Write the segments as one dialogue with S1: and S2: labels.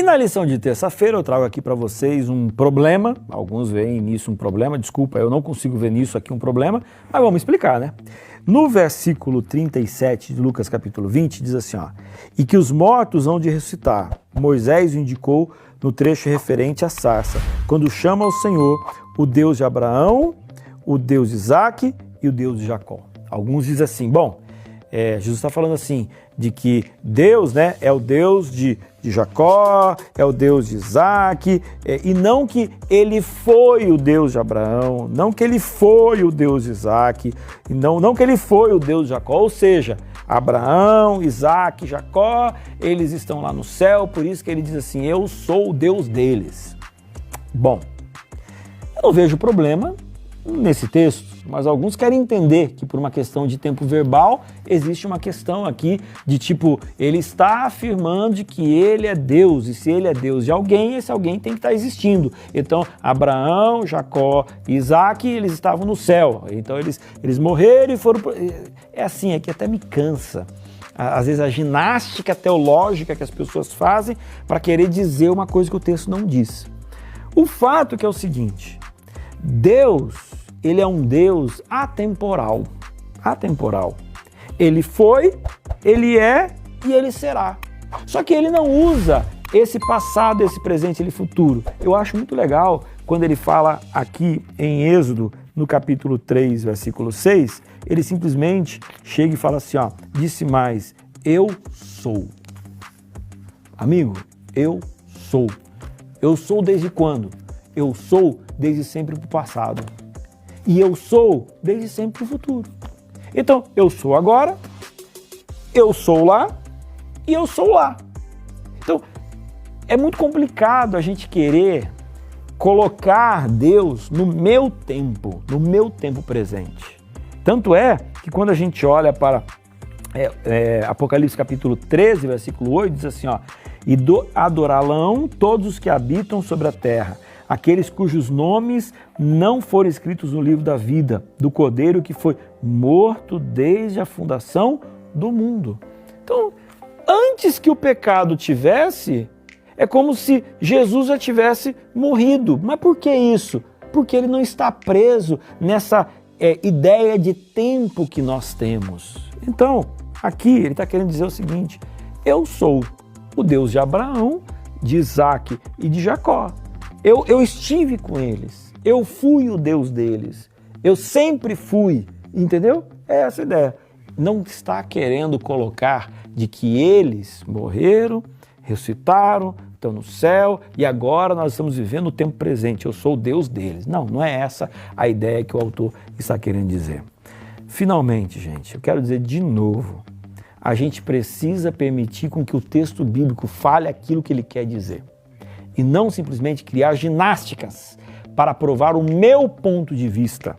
S1: na lição de terça-feira eu trago aqui para vocês um problema, alguns veem nisso um problema, desculpa, eu não consigo ver nisso aqui um problema, mas vamos explicar, né? No versículo 37 de Lucas capítulo 20 diz assim, ó, e que os mortos hão de ressuscitar. Moisés o indicou no trecho referente à sarça, quando chama o Senhor o Deus de Abraão, o Deus de Isaque e o Deus de Jacó. Alguns dizem assim, bom, Jesus está falando assim, de que Deus, né, é o Deus de Jacó, é o Deus de Isaque, e não que ele foi o Deus de Abraão, não que ele foi o Deus de Isaque, e não que ele foi o Deus de Jacó, ou seja, Abraão, Isaque, Jacó, eles estão lá no céu, por isso que ele diz assim, eu sou o Deus deles. Bom, eu não vejo problema nesse texto, mas alguns querem entender que por uma questão de tempo verbal, existe uma questão aqui de tipo, ele está afirmando de que ele é Deus, e se ele é Deus de alguém, esse alguém tem que estar existindo. Então, Abraão, Jacó e Isaque, eles estavam no céu, então eles morreram e foram... É assim, é que até me cansa. Às vezes a ginástica teológica que as pessoas fazem para querer dizer uma coisa que o texto não diz. O fato é que é o seguinte, Deus, ele é um Deus atemporal. Atemporal. Ele foi, ele é e ele será. Só que ele não usa esse passado, esse presente, esse futuro. Eu acho muito legal quando ele fala aqui em Êxodo, no capítulo 3, versículo 6, ele simplesmente chega e fala assim, ó, disse mais, eu sou. Amigo, eu sou. Eu sou desde quando? Eu sou desde sempre para o passado. E eu sou desde sempre para o futuro. Então, eu sou agora, eu sou lá e eu sou lá. Então, é muito complicado a gente querer colocar Deus no meu tempo presente. Tanto é que quando a gente olha para Apocalipse capítulo 13, versículo 8, diz assim, ó, e adorá-lo todos os que habitam sobre a terra, aqueles cujos nomes não foram escritos no livro da vida, do Cordeiro que foi morto desde a fundação do mundo. Então, antes que o pecado tivesse, é como se Jesus já tivesse morrido. Mas por que isso? Porque ele não está preso nessa ideia de tempo que nós temos. Então, aqui ele está querendo dizer o seguinte, eu sou o Deus de Abraão, de Isaque e de Jacó. Eu estive com eles, eu fui o Deus deles, eu sempre fui, entendeu? É essa a ideia. Não está querendo colocar de que eles morreram, ressuscitaram, estão no céu e agora nós estamos vivendo o tempo presente, eu sou o Deus deles. Não, não é essa a ideia que o autor está querendo dizer. Finalmente, gente, eu quero dizer de novo, a gente precisa permitir com que o texto bíblico fale aquilo que ele quer dizer. E não simplesmente criar ginásticas para provar o meu ponto de vista,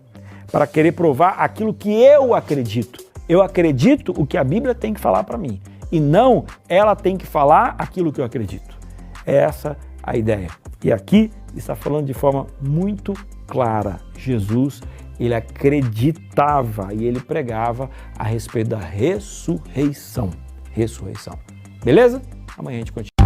S1: para querer provar aquilo que eu acredito. Eu acredito o que a Bíblia tem que falar para mim, e não ela tem que falar aquilo que eu acredito. É essa a ideia. E aqui está falando de forma muito clara. Jesus, ele acreditava e ele pregava a respeito da ressurreição. Ressurreição. Beleza? Amanhã a gente continua.